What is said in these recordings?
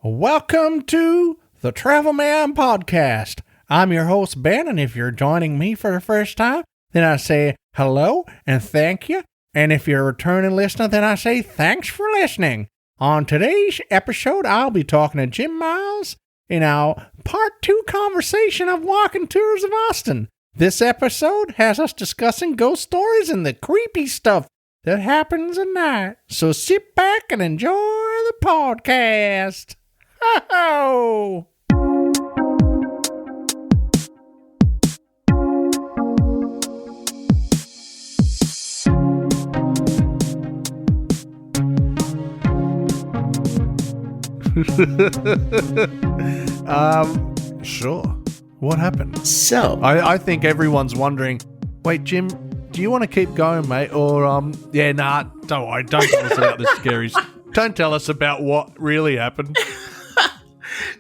Welcome to the Travelman Podcast. I'm your host, Ben, and if you're joining me for the first time, then I say hello and thank you. And if you're a returning listener, then I say thanks for listening. On today's episode, I'll be talking to Jim Miles in our Part 2 conversation of Walking Tours of Austin. This episode has us discussing ghost stories and the creepy stuff that happens at night. So sit back and enjoy the podcast. Ho-ho! Sure. What happened? So, I think everyone's wondering, wait, Jim, do you want to keep going, mate? Or, yeah, nah, don't worry. Don't tell us about the scaries. Don't tell us about what really happened.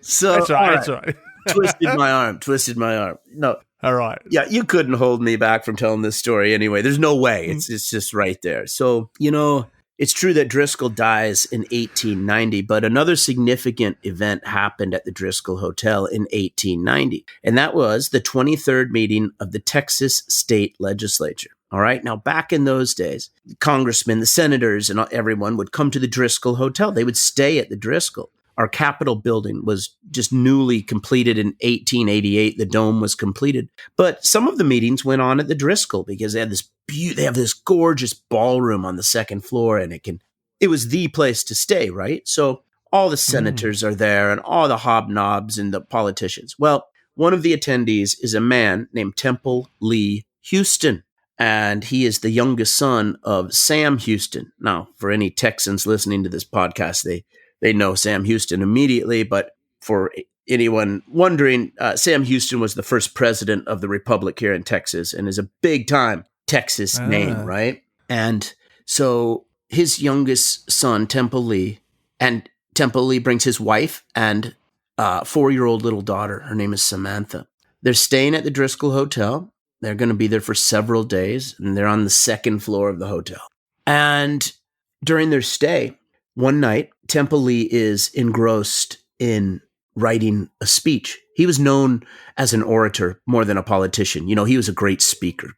So, that's right, that's right. Twisted my arm. No. All right. Yeah, you couldn't hold me back from telling this story anyway. There's no way. It's just right there. So, it's true that Driscoll dies in 1890, but another significant event happened at the Driscoll Hotel in 1890, and that was the 23rd meeting of the Texas State Legislature. All right. Now, back in those days, the congressmen, the senators, and everyone would come to the Driscoll Hotel. They would stay at the Driscoll. Our Capitol building was just newly completed in 1888. The dome was completed. But some of the meetings went on at the Driscoll because they have this gorgeous ballroom on the second floor, and it was the place to stay, right? So all the senators are there and all the hobnobs and the politicians. Well, one of the attendees is a man named Temple Lee Houston, and he is the youngest son of Sam Houston. Now, for any Texans listening to this podcast, they know Sam Houston immediately, but for anyone wondering, Sam Houston was the first president of the Republic here in Texas and is a big-time Texas name, right? And so his youngest son, Temple Lee brings his wife and 4-year-old little daughter. Her name is Samantha. They're staying at the Driscoll Hotel. They're going to be there for several days, and they're on the second floor of the hotel. And during their stay, one night, Temple Lee is engrossed in writing a speech. He was known as an orator more than a politician. He was a great speaker.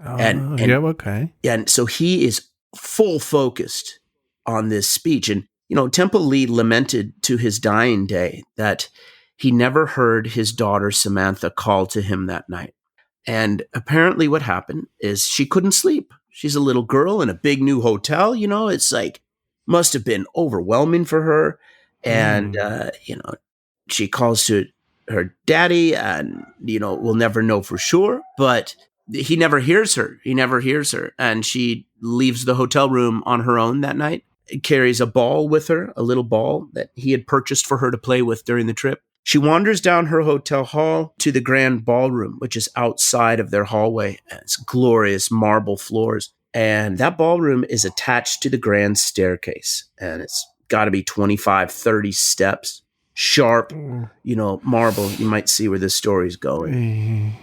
Okay. And so he is full focused on this speech. And, Temple Lee lamented to his dying day that he never heard his daughter Samantha call to him that night. And apparently what happened is she couldn't sleep. She's a little girl in a big new hotel. It's like, must have been overwhelming for her. And, she calls to her daddy and, we'll never know for sure, but he never hears her. And she leaves the hotel room on her own that night, carries a ball with her, a little ball that he had purchased for her to play with during the trip. She wanders down her hotel hall to the grand ballroom, which is outside of their hallway. It's glorious marble floors. And that ballroom is attached to the grand staircase. And it's got to be 25, 30 steps. Sharp, marble. You might see where this story's going.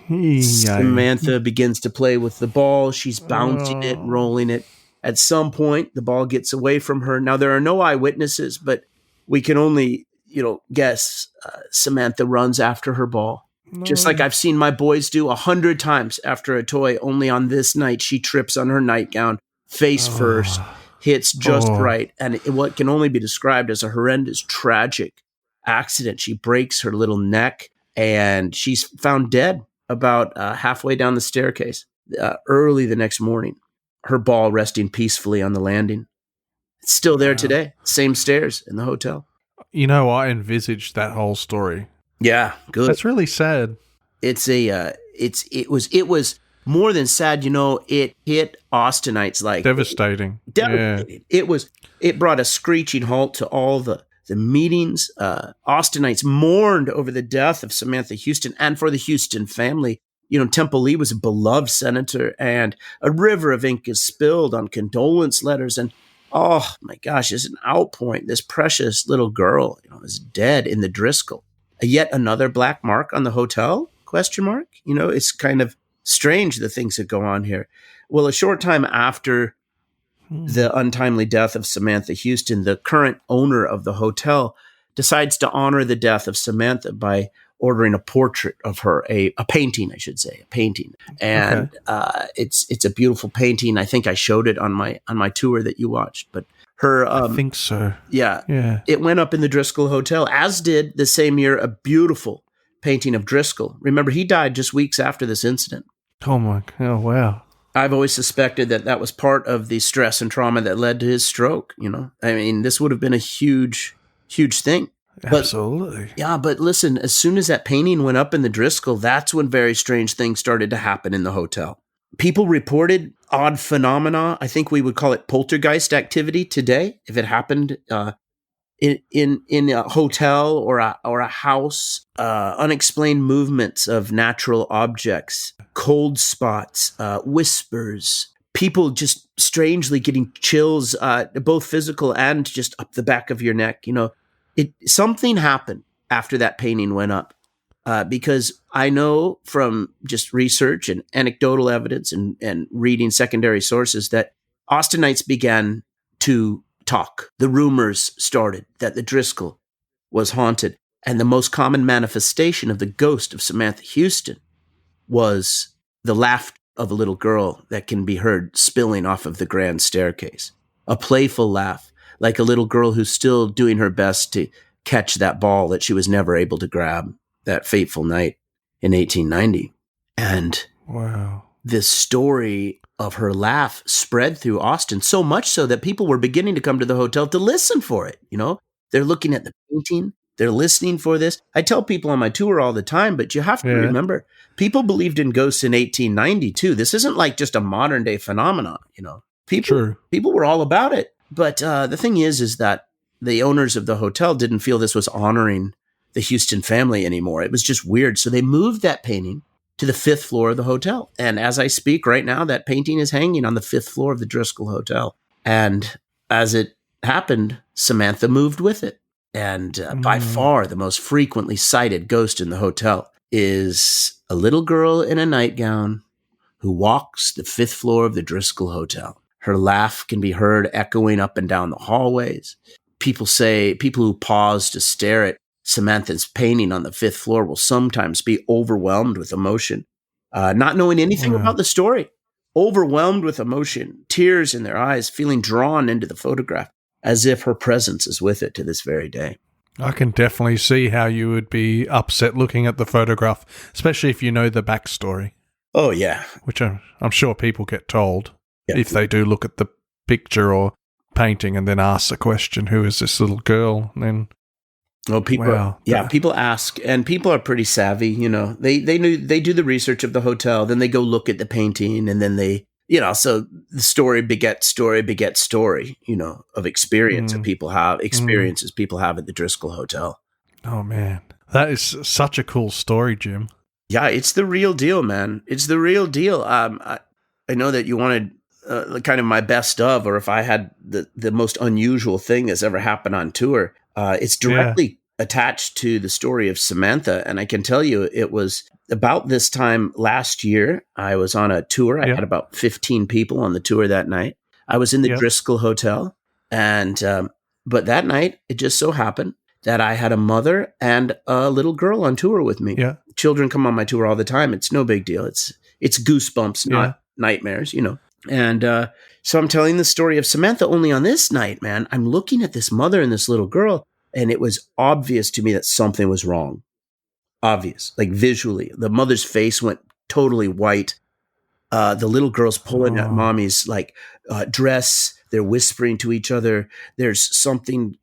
Samantha begins to play with the ball. She's bouncing it, rolling it. At some point, the ball gets away from her. Now, there are no eyewitnesses, but we can only, guess Samantha runs after her ball. Just like I've seen my boys do 100 times after a toy. Only on this night, she trips on her nightgown, face first, hits just right. And what can only be described as a horrendous, tragic accident. She breaks her little neck, and she's found dead about halfway down the staircase early the next morning. Her ball resting peacefully on the landing. It's still there today. Same stairs in the hotel. I envisaged that whole story. Yeah, good. That's really sad. It was more than sad. It hit Austinites like devastating. Devastating. Yeah. It brought a screeching halt to all the meetings. Austinites mourned over the death of Samantha Houston and for the Houston family. Temple Lee was a beloved senator, and a river of ink is spilled on condolence letters. And oh my gosh, as an outpoint, this precious little girl is dead in the Driscoll. Yet another black mark on the hotel? ? It's kind of strange the things that go on here. Well, a short time after the untimely death of Samantha Houston, the current owner of the hotel decides to honor the death of Samantha by ordering a portrait of her, a painting, I should say, a painting. And it's a beautiful painting. I think I showed it on my tour that you watched, but her, I think so. Yeah. It went up in the Driscoll Hotel, as did the same year a beautiful painting of Driscoll. Remember, he died just weeks after this incident. Oh, wow. I've always suspected that was part of the stress and trauma that led to his stroke. I mean, this would have been a huge, huge thing. Absolutely. Yeah, but listen, as soon as that painting went up in the Driscoll, that's when very strange things started to happen in the hotel. People reported odd phenomena. I think we would call it poltergeist activity today, if it happened in a hotel or a house. Unexplained movements of natural objects, cold spots, whispers, people just strangely getting chills, both physical and just up the back of your neck. Something happened after that painting went up. Because I know from just research and anecdotal evidence and reading secondary sources that Austinites began to talk. The rumors started that the Driscoll was haunted. And the most common manifestation of the ghost of Samantha Houston was the laugh of a little girl that can be heard spilling off of the grand staircase. A playful laugh, like a little girl who's still doing her best to catch that ball that she was never able to grab that fateful night in 1890. And this story of her laugh spread through Austin, so much so that people were beginning to come to the hotel to listen for it. They're looking at the painting, they're listening for this. I tell people on my tour all the time, but you have to remember, people believed in ghosts in 1890 too. This isn't like just a modern day phenomenon. People were all about it. But the thing is that the owners of the hotel didn't feel this was honoring the Houston family anymore. It was just weird. So they moved that painting to the 5th floor of the hotel. And as I speak right now, that painting is hanging on the 5th floor of the Driscoll Hotel. And as it happened, Samantha moved with it. And by far the most frequently cited ghost in the hotel is a little girl in a nightgown who walks the 5th floor of the Driscoll Hotel. Her laugh can be heard echoing up and down the hallways. People who pause to stare at Samantha's painting on the 5th floor will sometimes be overwhelmed with emotion, not knowing anything about the story, overwhelmed with emotion, tears in their eyes, feeling drawn into the photograph as if her presence is with it to this very day. I can definitely see how you would be upset looking at the photograph, especially if you know the backstory. Oh, yeah. Which I'm sure people get told if they do look at the picture or painting and then ask the question, who is this little girl? And then people ask, and people are pretty savvy. They do the research of the hotel, then they go look at the painting, and then they, so the story begets story, of experience that people have, experiences people have at the Driscoll Hotel. Oh man, that is such a cool story, Jim. Yeah, it's the real deal, man. It's the real deal. I know that you wanted kind of my best of, or if I had the most unusual thing that's ever happened on tour. It's directly attached to the story of Samantha. And I can tell you, it was about this time last year. I was on a tour. I had about 15 people on the tour that night. I was in the Driscoll Hotel. And but that night, it just so happened that I had a mother and a little girl on tour with me. Yeah. Children come on my tour all the time. It's no big deal. It's goosebumps, not nightmares, And so I'm telling the story of Samantha only on this night, man. I'm looking at this mother and this little girl, and it was obvious to me that something was wrong. Obvious, like visually. The mother's face went totally white. The little girl's pulling at mommy's dress. They're whispering to each other. There's something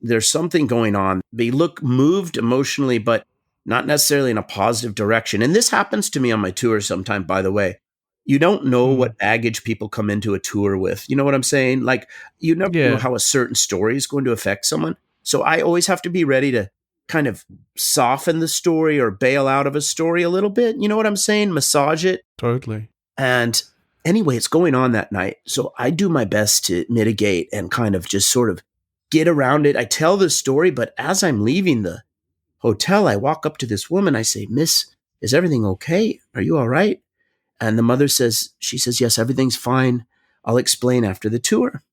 going on. They look moved emotionally, but not necessarily in a positive direction. And this happens to me on my tour sometime, by the way. You don't know what baggage people come into a tour with. You know what I'm saying? Like, you never know how a certain story is going to affect someone. So I always have to be ready to kind of soften the story or bail out of a story a little bit. You know what I'm saying? Massage it. Totally. And anyway, it's going on that night. So I do my best to mitigate and kind of just sort of get around it. I tell the story, but as I'm leaving the hotel, I walk up to this woman. I say, "Miss, is everything okay? Are you all right?" And the mother says, yes, everything's fine. I'll explain after the tour.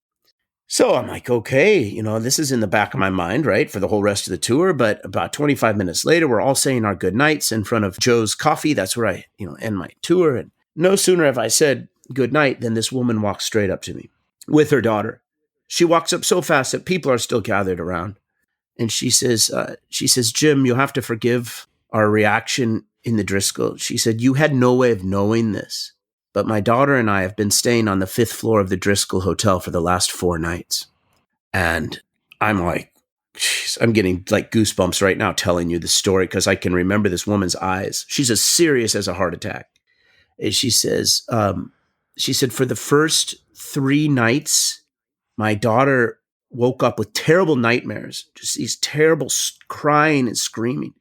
So I'm like, okay, this is in the back of my mind, right, for the whole rest of the tour. But about 25 minutes later, we're all saying our good nights in front of Joe's Coffee. That's where I, end my tour. And no sooner have I said good night than this woman walks straight up to me with her daughter. She walks up so fast that people are still gathered around. And she says, Jim, you'll have to forgive our reaction in the Driscoll. She said, you had no way of knowing this, but my daughter and I have been staying on the 5th floor of the Driscoll Hotel for the last 4 nights. And I'm like, geez, I'm getting like goosebumps right now telling you the story because I can remember this woman's eyes. She's as serious as a heart attack. And she says, she said, for the first 3 nights, my daughter woke up with terrible nightmares, just these terrible crying and screaming.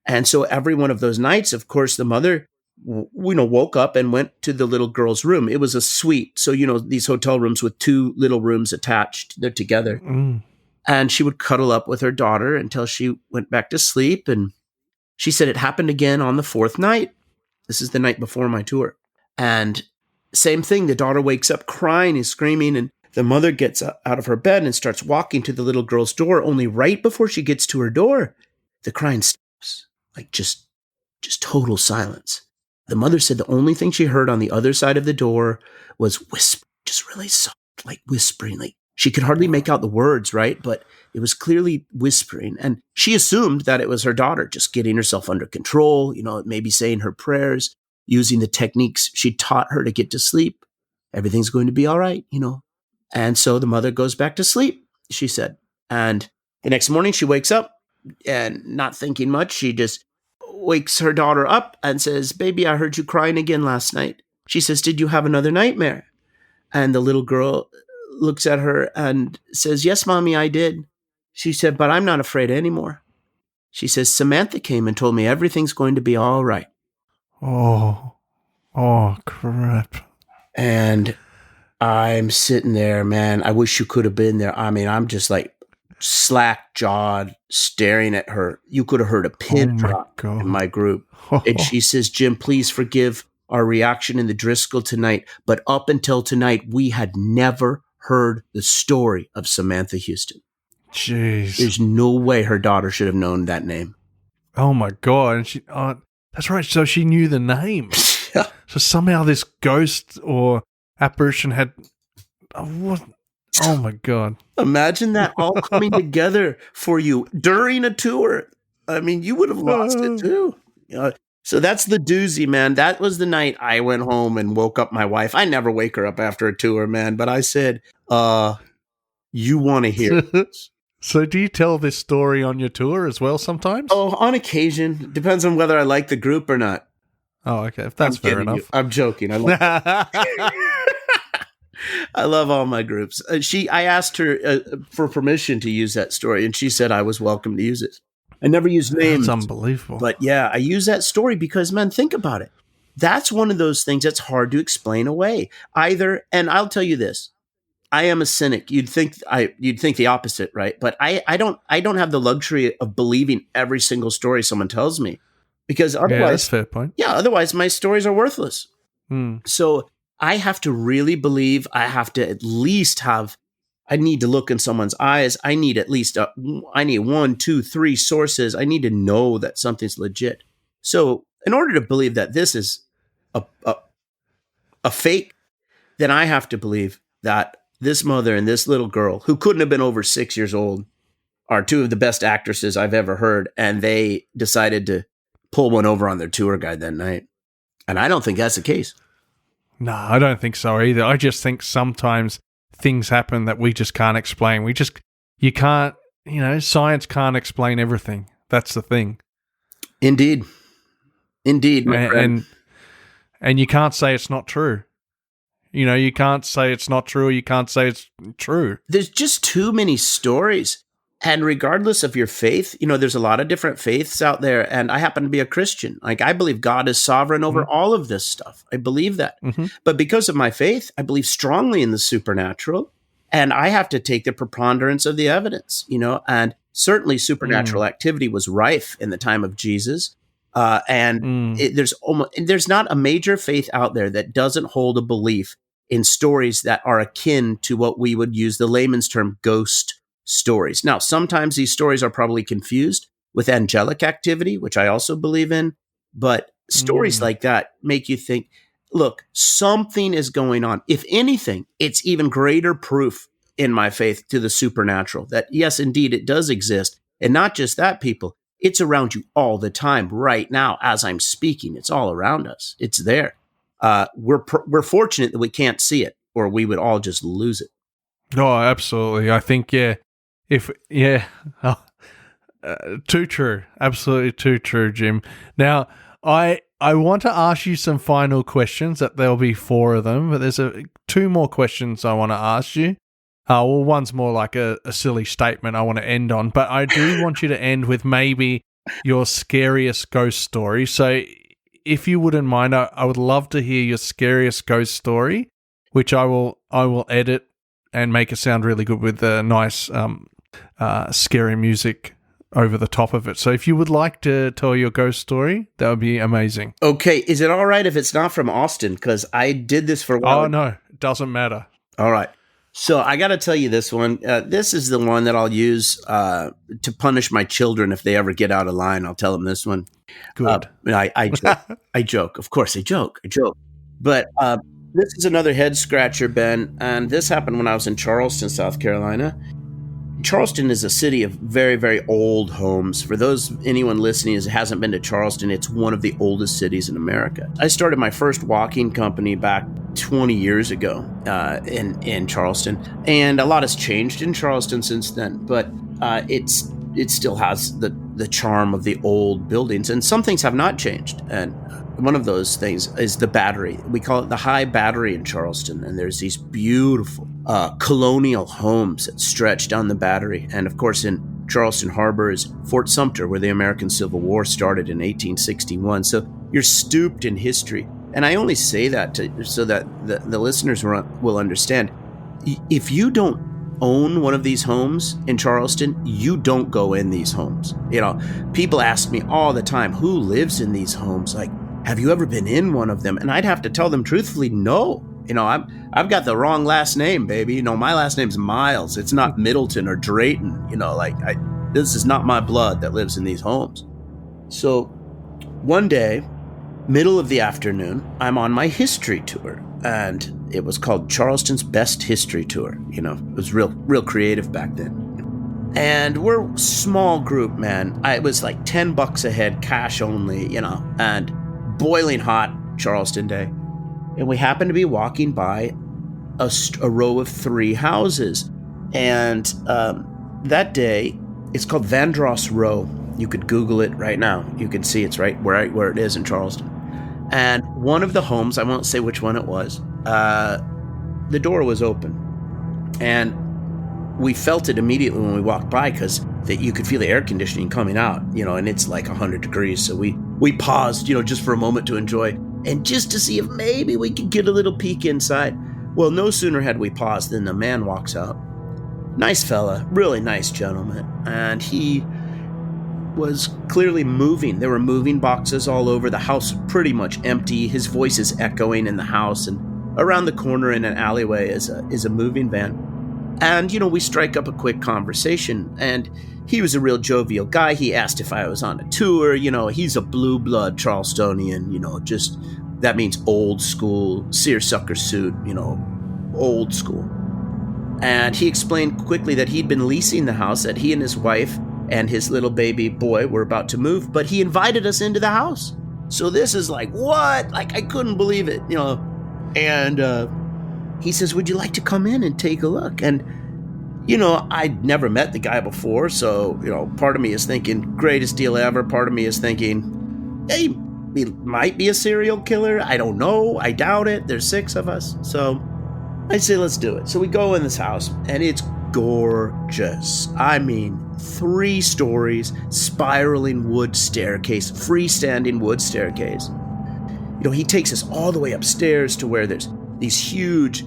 And so every one of those nights, of course, the mother, woke up and went to the little girl's room. It was a suite. So, these hotel rooms with 2 little rooms attached, they're together. And she would cuddle up with her daughter until she went back to sleep. And she said it happened again on the 4th night. This is the night before my tour. And same thing, the daughter wakes up crying and screaming, and the mother gets out of her bed and starts walking to the little girl's door. Only right before she gets to her door, the crying stops, like just total silence. The mother said the only thing she heard on the other side of the door was whisper, just really soft, like whispering. Like she could hardly make out the words, right? But it was clearly whispering. And she assumed that it was her daughter just getting herself under control, maybe saying her prayers, using the techniques she taught her to get to sleep. Everything's going to be all right, And so the mother goes back to sleep, she said. And the next morning she wakes up and not thinking much, she just wakes her daughter up and says, baby, I heard you crying again last night. She says, did you have another nightmare? And the little girl looks at her and says, yes, mommy, I did. She said, but I'm not afraid anymore. She says, Samantha came and told me everything's going to be all right. Oh, crap. And I'm sitting there, man. I wish you could have been there. I mean, I'm just like slack-jawed, staring at her. You could have heard a pin drop in my group. And she says, Jim, please forgive our reaction in the Driscoll tonight. But up until tonight, we had never heard the story of Samantha Houston. Jeez. There's no way her daughter should have known that name. Oh, my God. And she, that's right. So she knew the name. Yeah. So somehow this ghost or apparition had... Oh, my God. Imagine that all coming together for you during a tour. I mean, you would have lost it too. So that's the doozy, man. That was the night I went home and woke up my wife. I never wake her up after a tour, man. But I said, you want to hear this. So do you tell this story on your tour as well sometimes? Oh, on occasion. Depends on whether I like the group or not. Oh, okay. That's fair enough. I'm joking. I love all my groups. I asked her for permission to use that story, and she said I was welcome to use it. I never use names. That's unbelievable. But yeah, I use that story because, man, think about it. That's one of those things that's hard to explain away. And I'll tell you this, I am a cynic. You'd think the opposite, right? But I don't have the luxury of believing every single story someone tells me, because otherwise, yeah, that's a fair point. Yeah, otherwise my stories are worthless. So I have to really believe. I have to at least have. I need to look in someone's eyes. I need at least. I need 1, 2, 3 sources. I need to know that something's legit. So in order to believe that this is a fake, then I have to believe that this mother and this little girl, who couldn't have been over 6 years old, are 2 of the best actresses I've ever heard, and they decided to pull one over on their tour guide that night. And I don't think that's the case. No, I don't think so either. I just think sometimes things happen that we just can't explain. You can't, science can't explain everything. That's the thing. Indeed, my friend. And you can't say it's not true. You can't say it's not true, or you can't say it's true. There's just too many stories. And regardless of your faith, there's a lot of different faiths out there. And I happen to be a Christian. Like, I believe God is sovereign over all of this stuff. I believe that. But because of my faith, I believe strongly in the supernatural. And I have to take the preponderance of the evidence, and certainly supernatural activity was rife in the time of Jesus. There's not a major faith out there that doesn't hold a belief in stories that are akin to what we would use the layman's term ghost stories. Now, sometimes these stories are probably confused with angelic activity, which I also believe in, but stories like that make you think, look, something is going on. If anything, it's even greater proof in my faith to the supernatural that yes, indeed, it does exist. And not just that, people, it's around you all the time right now as I'm speaking. It's all around us. It's there. We're fortunate that we can't see it, or we would all just lose it. Oh, absolutely. I think, too true. Absolutely too true, Jim. Now, I want to ask you some final questions. That there'll be 4 of them, but there's 2 more questions I want to ask you. One's more like a silly statement I want to end on, but I do want you to end with maybe your scariest ghost story. So if you wouldn't mind, I would love to hear your scariest ghost story, which I will edit and make it sound really good with the nice scary music over the top of it. So if you would like to tell your ghost story, that would be amazing. Okay, is it all right if it's not from Austin? Because I did this for a while. Oh, no, it doesn't matter. All right. So I got to tell you this one. This is the one that I'll use to punish my children if they ever get out of line. I'll tell them this one. Good. I joke. I joke. Of course, I joke. But this is another head scratcher, Ben. And this happened when I was in Charleston, South Carolina. Charleston is a city of very, very old homes. For anyone listening who hasn't been to Charleston, it's one of the oldest cities in America. I started my first walking company back 20 years ago in Charleston, and a lot has changed in Charleston since then. But it still has the charm of the old buildings, and some things have not changed. And one of those things is the Battery. We call it the High Battery in Charleston, and there's these beautiful colonial homes that stretch down the Battery. And of course, in Charleston Harbor is Fort Sumter, where the American Civil War started in 1861. So you're stooped in history. And I only say that so that the listeners will understand. If you don't own one of these homes in Charleston, you don't go in these homes. People ask me all the time, who lives in these homes? Like, have you ever been in one of them? And I'd have to tell them truthfully, no. I've got the wrong last name, baby. My last name's Miles. It's not Middleton or Drayton. This is not my blood that lives in these homes. So one day, middle of the afternoon, I'm on my history tour, and it was called Charleston's Best History Tour. It was real creative back then. And we're a small group, man. It was like $10 a head, cash only, and boiling hot Charleston day. And we happened to be walking by a row of 3 houses. And that day, it's called Vandross Row. You could Google it right now. You can see it's right where it is in Charleston. And one of the homes, I won't say which one it was, the door was open. And we felt it immediately when we walked by because you could feel the air conditioning coming out, and it's like 100 degrees. So we paused, just for a moment to enjoy and just to see if maybe we could get a little peek inside. Well, no sooner had we paused than the man walks out. Nice fella, really nice gentleman. And he was clearly moving. There were moving boxes all over. The house pretty much empty. His voice is echoing in the house. And around the corner in an alleyway is a moving van. And, we strike up a quick conversation. And he was a real jovial guy. He asked if I was on a tour. He's a blue blood Charlestonian, just that means old school, seersucker suit, old school. And he explained quickly that he'd been leasing the house, that he and his wife and his little baby boy were about to move, but he invited us into the house. So this is like, what? Like, I couldn't believe it, And he says, would you like to come in and take a look? And, I'd never met the guy before. So, part of me is thinking, greatest deal ever. Part of me is thinking, hey, he might be a serial killer. I don't know. I doubt it. There's 6 of us. So I say, let's do it. So we go in this house, and it's gorgeous. I mean, 3 stories, spiraling wood staircase, freestanding wood staircase. He takes us all the way upstairs to where there's these huge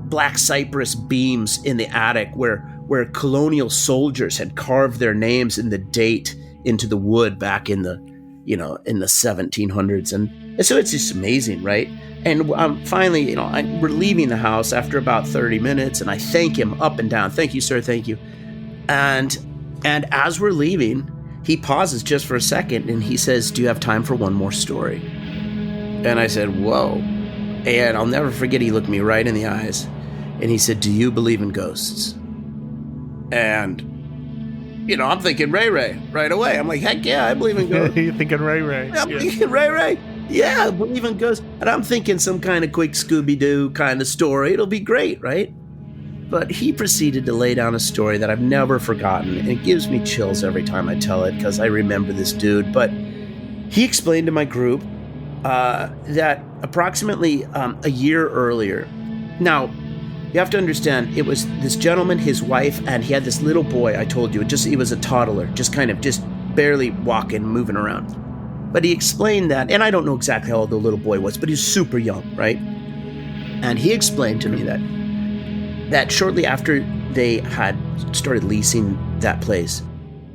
black cypress beams in the attic where colonial soldiers had carved their names and the date into the wood back in the 1700s. And so it's just amazing, right? And finally, we're leaving the house after about 30 minutes, and I thank him up and down. Thank you, sir. Thank you. And as we're leaving, he pauses just for a second, and he says, "Do you have time for one more story?" And I said, "Whoa." And I'll never forget, he looked me right in the eyes, and he said, "Do you believe in ghosts?" And, I'm thinking Ray Ray right away. I'm like, heck yeah, I believe in ghosts. You're thinking Ray Ray. I'm thinking Ray Ray. Yeah, I believe in ghosts. And I'm thinking some kind of quick Scooby-Doo kind of story. It'll be great, right? But he proceeded to lay down a story that I've never forgotten. And it gives me chills every time I tell it because I remember this dude. But he explained to my group that approximately a year earlier. Now, you have to understand, it was this gentleman, his wife, and he had this little boy, I told you. He was a toddler, just barely walking, moving around. But he explained that, and I don't know exactly how old the little boy was, but he's super young, right? And he explained to me that shortly after they had started leasing that place,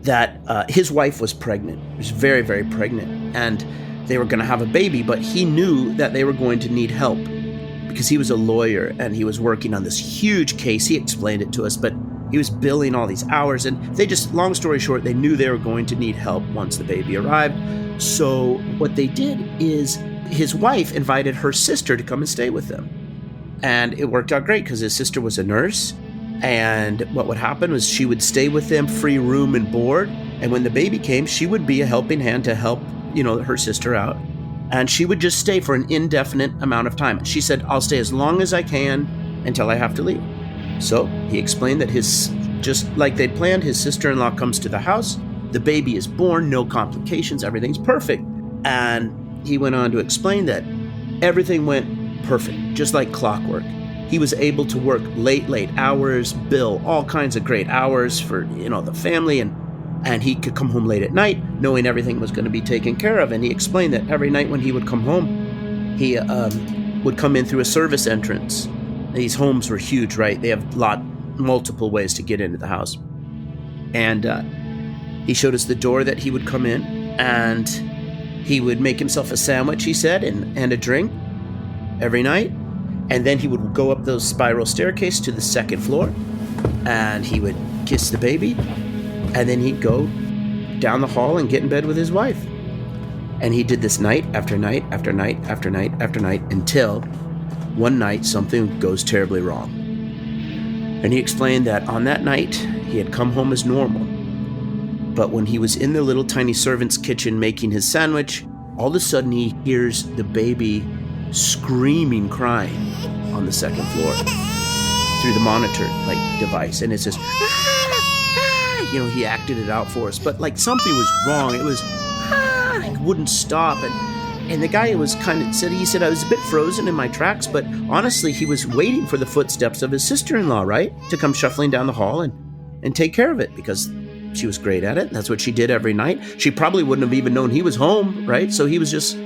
that his wife was pregnant. She was very, very pregnant. And they were going to have a baby, but he knew that they were going to need help because he was a lawyer and he was working on this huge case. He explained it to us, but he was billing all these hours, and long story short, they knew they were going to need help once the baby arrived. So what they did is his wife invited her sister to come and stay with them. And it worked out great because his sister was a nurse. And what would happen was she would stay with them, free room and board. And when the baby came, she would be a helping hand to help, her sister out. And she would just stay for an indefinite amount of time. She said, "I'll stay as long as I can until I have to leave." So he explained that just like they'd planned, his sister-in-law comes to the house. The baby is born, no complications, everything's perfect. And he went on to explain that everything went perfect, just like clockwork. He was able to work late hours, bill all kinds of great hours for, the family, and he could come home late at night knowing everything was going to be taken care of. And he explained that every night when he would come home, he would come in through a service entrance. These homes were huge, right? They have multiple ways to get into the house. And he showed us the door that he would come in, and he would make himself a sandwich, he said, and a drink every night. And then he would go up those spiral staircase to the second floor, and he would kiss the baby, and then he'd go down the hall and get in bed with his wife. And he did this night after night after night after night after night until one night something goes terribly wrong. And he explained that on that night he had come home as normal, but when he was in the little tiny servant's kitchen making his sandwich, all of a sudden he hears the baby screaming, crying on the second floor through the monitor device, and it says, he acted it out for us, but something was wrong. It was it wouldn't stop, and the guy was he said I was a bit frozen in my tracks, but honestly he was waiting for the footsteps of his sister-in-law, right, to come shuffling down the hall and take care of it, because she was great at it. That's what she did every night. She probably wouldn't have even known he was home, right? So he was just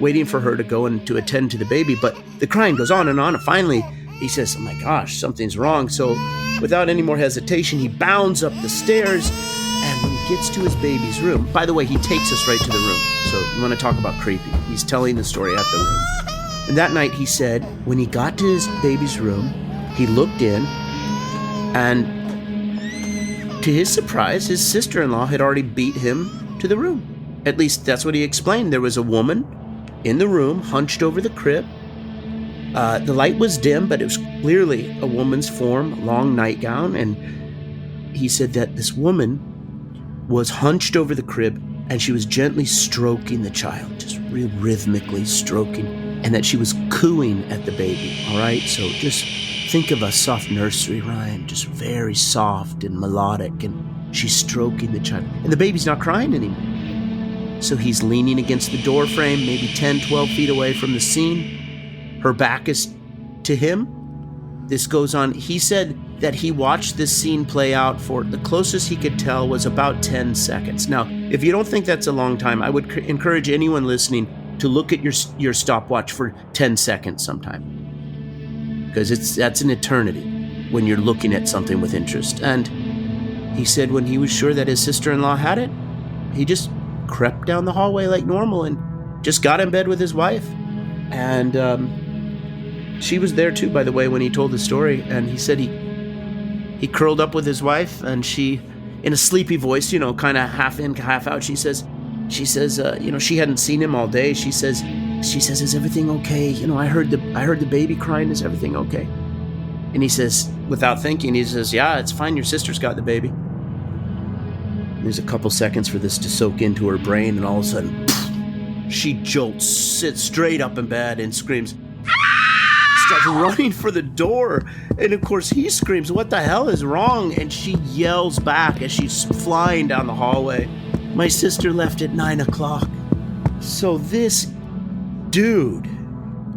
waiting for her to go and to attend to the baby. But the crying goes on, and finally he says, "Oh my gosh, something's wrong." So without any more hesitation, he bounds up the stairs, and when he gets to his baby's room, by the way, he takes us right to the room. So you want to talk about creepy. He's telling the story at the room. And that night he said, when he got to his baby's room, he looked in, and to his surprise, his sister-in-law had already beat him to the room. At least that's what he explained. There was a woman in the room, hunched over the crib. The light was dim, but it was clearly a woman's form, long nightgown. And he said that this woman was hunched over the crib, and she was gently stroking the child, just rhythmically stroking, and that she was cooing at the baby, all right? So just think of a soft nursery rhyme, just very soft and melodic, and she's stroking the child. And the baby's not crying anymore. So he's leaning against the door frame, maybe 10, 12 feet away from the scene. Her back is to him. This goes on. He said that he watched this scene play out for the closest he could tell was about 10 seconds. Now, if you don't think that's a long time, I would encourage anyone listening to look at your stopwatch for 10 seconds sometime, because that's an eternity when you're looking at something with interest. And he said when he was sure that his sister-in-law had it, he just crept down the hallway like normal and just got in bed with his wife. And she was there too, by the way, when he told the story. And he said he curled up with his wife, and she, in a sleepy voice, kind of half in, half out, she says, she hadn't seen him all day. She says, is everything okay? I heard the baby crying. Is everything okay? And he says, without thinking, he says, yeah, it's fine. Your sister's got the baby. And there's a couple seconds for this to soak into her brain, and all of a sudden, she jolts, sits straight up in bed, and screams, starts running for the door. And of course, he screams, what the hell is wrong? And she yells back as she's flying down the hallway, my sister left at 9:00. So this dude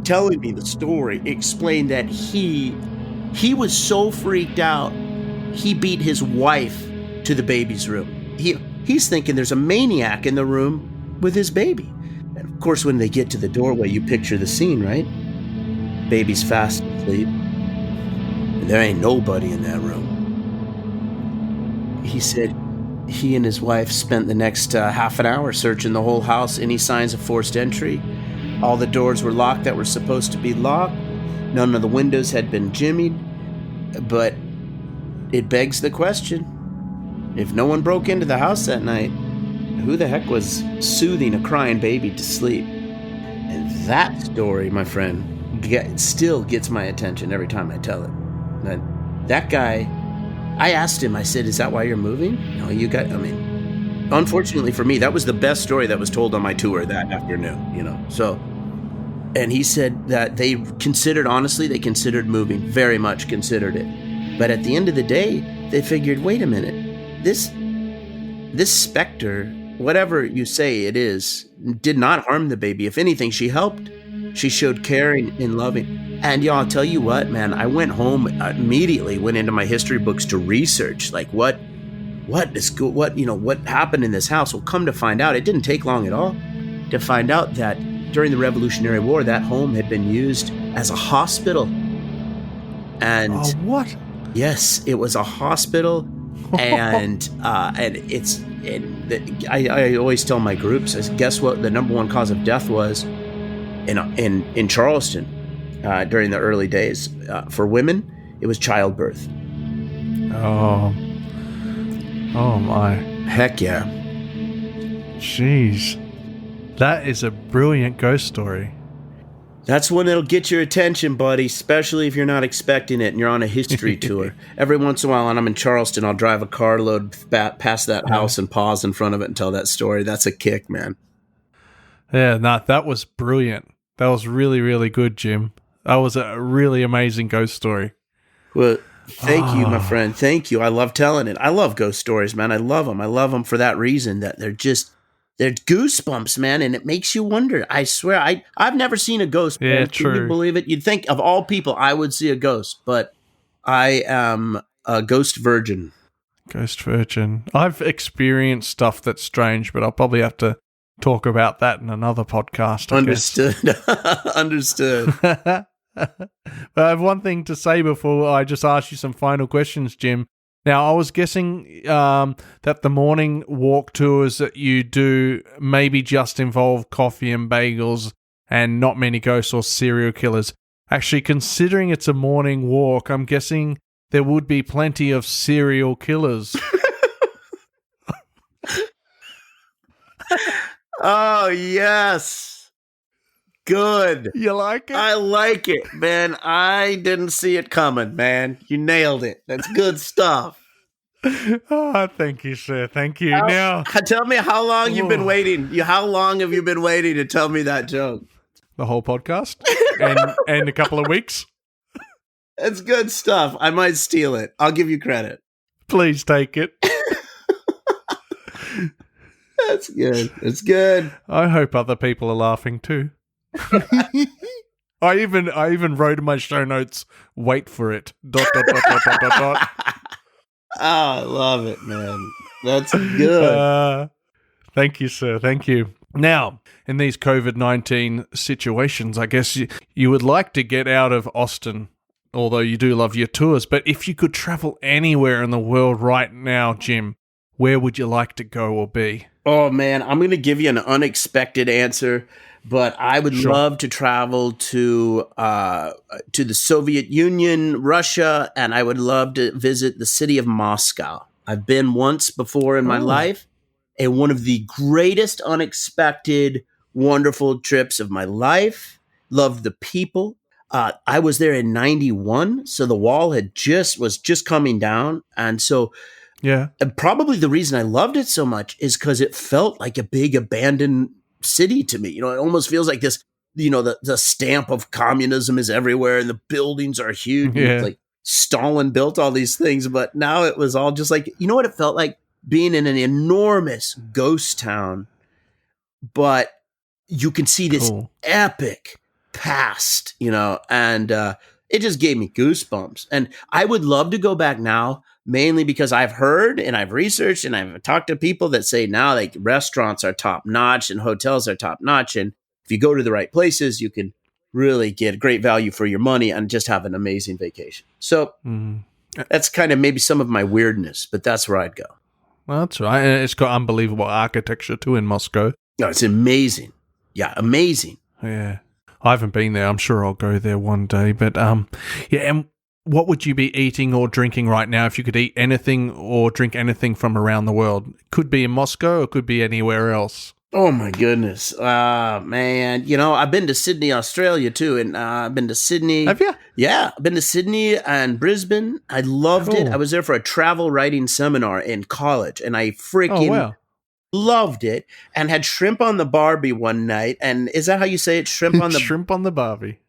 telling me the story explained that he was so freaked out, he beat his wife to the baby's room. He's thinking there's a maniac in the room with his baby. And of course, when they get to the doorway, you picture the scene, right? Baby's fast asleep. And there ain't nobody in that room. He said he and his wife spent the next half an hour searching the whole house, any signs of forced entry. All the doors were locked that were supposed to be locked. None of the windows had been jimmied. But it begs the question, if no one broke into the house that night, who the heck was soothing a crying baby to sleep? And that story, my friend, still gets my attention every time I tell it. That guy, I asked him, I said, is that why you're moving? No, unfortunately for me, that was the best story that was told on my tour that afternoon, So, and he said that they considered moving, very much considered it. But at the end of the day, they figured, wait a minute, this specter, whatever you say it is, did not harm the baby. If anything, she helped. She showed caring and loving. And y'all, I'll tell you what, man, I went home, immediately went into my history books to research, like what happened in this house. Well, come to find out, it didn't take long at all to find out that during the Revolutionary War, that home had been used as a hospital. And what? Yes, it was a hospital. And I always tell my groups, I said, guess what the number one cause of death was in Charleston during the early days? For women, it was childbirth. Oh my. Heck yeah. Jeez. That is a brilliant ghost story. That's one that'll get your attention, buddy, especially if you're not expecting it and you're on a history tour. Every once in a while, when I'm in Charleston, I'll drive a carload past that house and pause in front of it and tell that story. That's a kick, man. Yeah, that was brilliant. That was really, really good, Jim. That was a really amazing ghost story. Well, thank you, my friend. Thank you. I love telling it. I love ghost stories, man. I love them. I love them for that reason, that they're goosebumps, man, and it makes you wonder. I swear, I've never seen a ghost. Yeah, man. true. Can you believe it? You'd think of all people, I would see a ghost, but I am a ghost virgin. Ghost virgin. I've experienced stuff that's strange, but I'll probably have to talk about that in another podcast. Understood. Understood. But I have one thing to say before I just ask you some final questions, Jim. Now, I was guessing that the morning walk tours that you do maybe just involve coffee and bagels and not many ghosts or serial killers. Actually, considering it's a morning walk, I'm guessing there would be plenty of serial killers. Oh, yes. Good. You like it? I like it, man. I didn't see it coming, man. You nailed it. That's good stuff. Oh, thank you, sir. Thank you. Now, tell me how long you've been waiting. How long have you been waiting to tell me that joke? The whole podcast and a couple of weeks. It's good stuff. I might steal it. I'll give you credit. Please take it. That's good. It's good. I hope other people are laughing too. I even wrote in my show notes, wait for it. ... Oh, I love it, man. That's good. Thank you, sir. Thank you. Now, in these COVID-19 situations, I guess you would like to get out of Austin, although you do love your tours. But if you could travel anywhere in the world right now, Jim, where would you like to go or be? Oh, man, I'm going to give you an unexpected answer, but I would love to travel to the Soviet Union, Russia, and I would love to visit the city of Moscow. I've been once before in my life, and one of the greatest unexpected, wonderful trips of my life. Loved the people. I was there in 91, so the wall was just coming down, and so and probably the reason I loved it so much is because it felt like a big abandoned city to me. It almost feels like this. The stamp of communism is everywhere, and the buildings are huge. It's like Stalin built all these things, but now it was all just like what it felt like being in an enormous ghost town, but you can see this epic past, and it just gave me goosebumps. And I would love to go back now, mainly because I've heard and I've researched and I've talked to people that say now like restaurants are top notch and hotels are top notch. And if you go to the right places, you can really get great value for your money and just have an amazing vacation. So that's kind of maybe some of my weirdness, but that's where I'd go. Well, that's right. And it's got unbelievable architecture too in Moscow. No, it's amazing. Yeah, amazing. Yeah. I haven't been there. I'm sure I'll go there one day. But and what would you be eating or drinking right now if you could eat anything or drink anything from around the world? It could be in Moscow or it could be anywhere else. Oh, my goodness. Man. I've been to Sydney, Australia, too, and I've been to Sydney. Have you? Yeah, I've been to Sydney and Brisbane. I loved it. I was there for a travel writing seminar in college, and I freaking loved it, and had shrimp on the Barbie one night. And is that how you say it? Shrimp on the shrimp on the Barbie.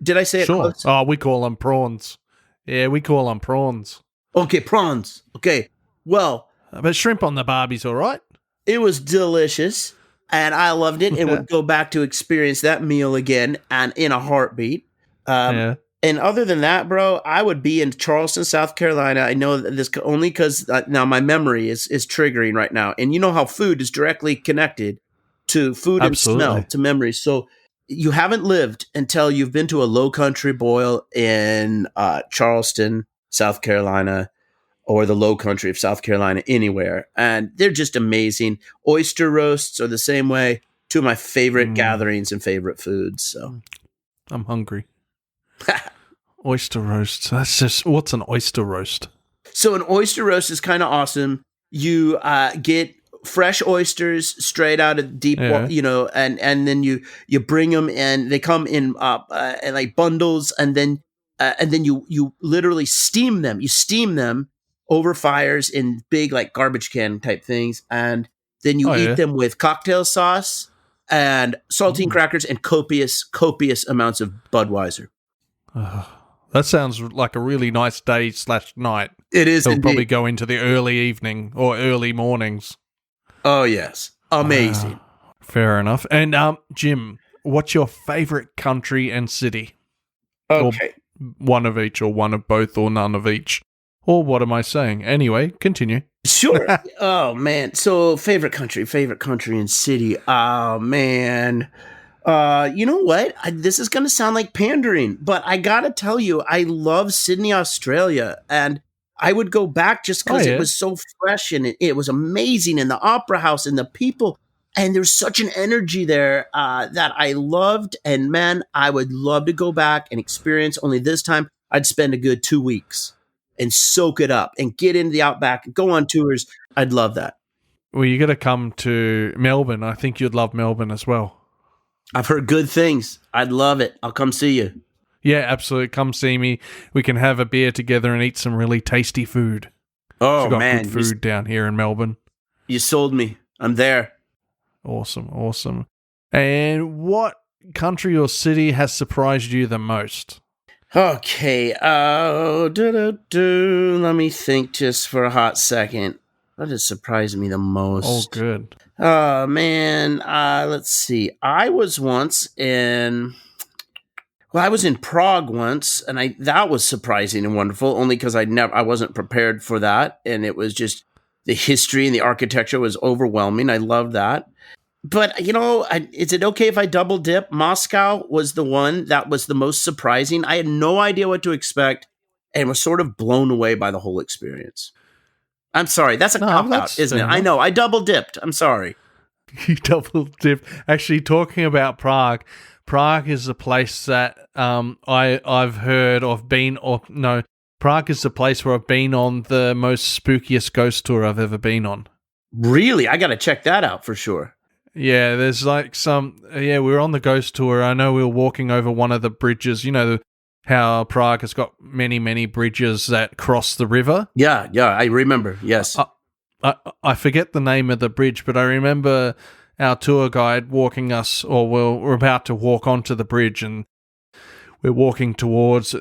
Did I say it close? Oh, we call them prawns. Yeah, we call them prawns. Okay, prawns. Okay, well, but shrimp on the Barbie's all right. It was delicious, and I loved it, and would go back to experience that meal again, and in a heartbeat. And other than that, bro, I would be in Charleston, South Carolina. I know this only because now my memory is triggering right now. And you know how food is directly connected to food and smell, to memories. So you haven't lived until you've been to a low country boil in Charleston, South Carolina, or the low country of South Carolina, anywhere. And they're just amazing. Oyster roasts are the same way. Two of my favorite gatherings and favorite foods. So I'm hungry. Oyster roast. That's just, what's an oyster roast? So an oyster roast is kind of awesome. You get fresh oysters straight out of deep water, and then you bring them, and they come in like bundles, and then you literally steam them. You steam them over fires in big like garbage can type things, and then you eat them with cocktail sauce and saltine crackers and copious amounts of Budweiser. That sounds like a really nice day/night. It is. It'll probably go into the early evening or early mornings. Oh, yes. Amazing. Fair enough. And Jim, what's your favorite country and city? Okay. Or one of each, or one of both, or none of each. Or what am I saying? Anyway, continue. Sure. Oh, man. So favorite country and city. Oh, man. You know what? This is going to sound like pandering, but I got to tell you, I love Sydney, Australia, and I would go back just because it was so fresh, and it was amazing, and the opera house and the people, and there's such an energy there that I loved, and man, I would love to go back and experience, only this time I'd spend a good 2 weeks and soak it up and get into the outback and go on tours. I'd love that. Well, you got to come to Melbourne. I think you'd love Melbourne as well. I've heard good things. I'd love it. I'll come see you. Yeah, absolutely. Come see me. We can have a beer together and eat some really tasty food. Oh, we've got man. Good food down here in Melbourne. You sold me. I'm there. Awesome. And what country or city has surprised you the most? Okay. Let me think just for a hot second. What has surprised me the most? Oh, good. Oh, man. Let's see. I was in Prague once, and that was surprising and wonderful, only because I wasn't prepared for that, and it was just the history and the architecture was overwhelming. I loved that. But, is it okay if I double dip? Moscow was the one that was the most surprising. I had no idea what to expect and was sort of blown away by the whole experience. I'm sorry. That's a cop-out, isn't it? I know. I double dipped. I'm sorry. You double dip. Actually, talking about Prague, Prague is a place that I've heard of Prague is the place where I've been on the most spookiest ghost tour I've ever been on. Really? I got to check that out for sure. Yeah, there's like we were on the ghost tour. I know we were walking over one of the bridges. You know how Prague has got many, many bridges that cross the river? Yeah, I remember, yes. I forget the name of the bridge, but I remember our tour guide walking us, or we're about to walk onto the bridge, and we're walking towards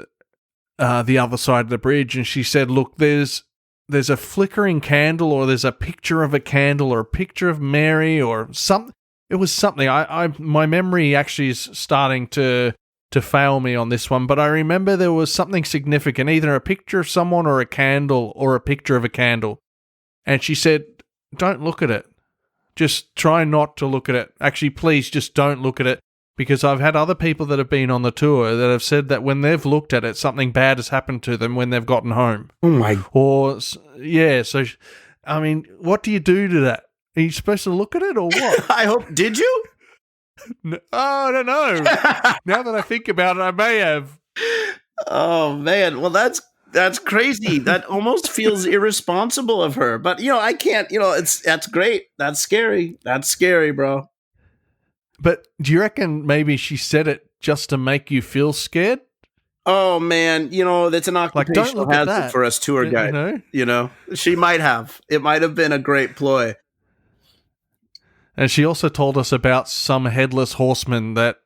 the other side of the bridge, and she said, look, there's a flickering candle, or there's a picture of a candle, or a picture of Mary, or something. It was something. My memory actually is starting to fail me on this one, but I remember there was something significant, either a picture of someone or a candle or a picture of a candle. And she said, don't look at it. Just try not to look at it. Actually, please just don't look at it, because I've had other people that have been on the tour that have said that when they've looked at it, something bad has happened to them when they've gotten home. Oh my. Or, yeah, so, I mean, what do you do to that? Are you supposed to look at it or what? I hope, did you? No, I don't know. Now that I think about it, I may have. Oh man, well that's crazy. That almost feels irresponsible of her. But I can't. That's great. That's scary. That's scary, bro. But do you reckon maybe she said it just to make you feel scared? Oh man, that's an occupational hazard for us tour guide. She might have. It might have been a great ploy. And she also told us about some headless horseman that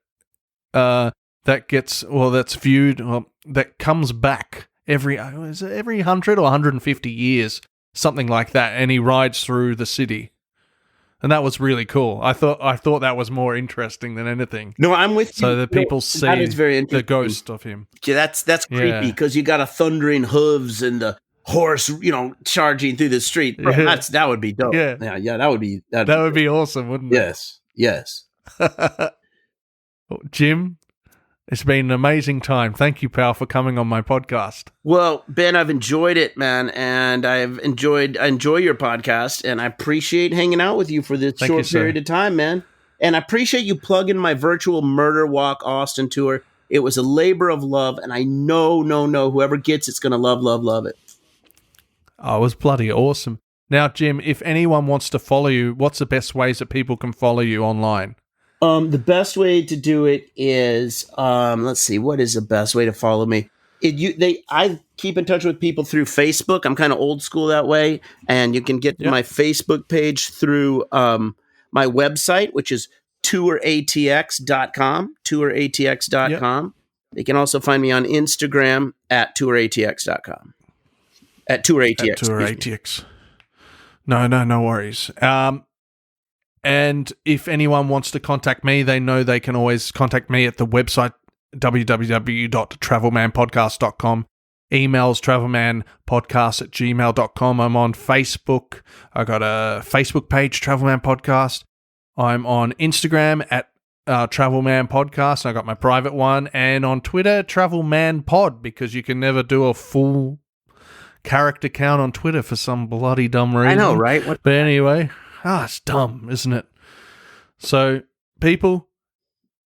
that's viewed, that comes back every 100 or 150 years, something like that, and he rides through the city. And that was really cool. I thought that was more interesting than anything. No, I'm with you. So that people see the ghost of him. Yeah, that's creepy, because you got a thundering hooves and the horse, charging through the street. Bro, that would be dope. Yeah, that would be awesome, wouldn't it? Yes. Jim, it's been an amazing time. Thank you, pal, for coming on my podcast. Well, Ben, I've enjoyed it, man, and I enjoy your podcast, and I appreciate hanging out with you for this short period of time, man. And I appreciate you plugging my virtual Murder Walk Austin tour. It was a labor of love, and I know whoever gets it's going to love it. Oh, it was bloody awesome. Now, Jim, if anyone wants to follow you, what's the best ways that people can follow you online? The best way to do it is, let's see, what is the best way to follow me? I keep in touch with people through Facebook. I'm kind of old school that way, and you can get to my Facebook page through my website, which is touratx.com. Touratx.com. You can also find me on Instagram at touratx.com. At touratx. Touratx. No worries. And if anyone wants to contact me, they know they can always contact me at the website www.travelmanpodcast.com. Emails travelmanpodcast@gmail.com. I'm on Facebook. I got a Facebook page, Travelman Podcast. I'm on Instagram at Travelman Podcast. I got my private one, and on Twitter, Travelman Pod, because you can never do a full character count on Twitter for some bloody dumb reason. I know, right? But anyway, it's dumb, isn't it? So, people,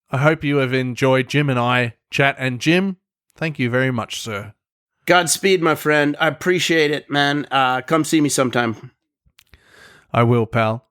I hope you have enjoyed Jim and I chat. And Jim, thank you very much, sir. Godspeed, my friend. I appreciate it, man. Come see me sometime. I will, pal.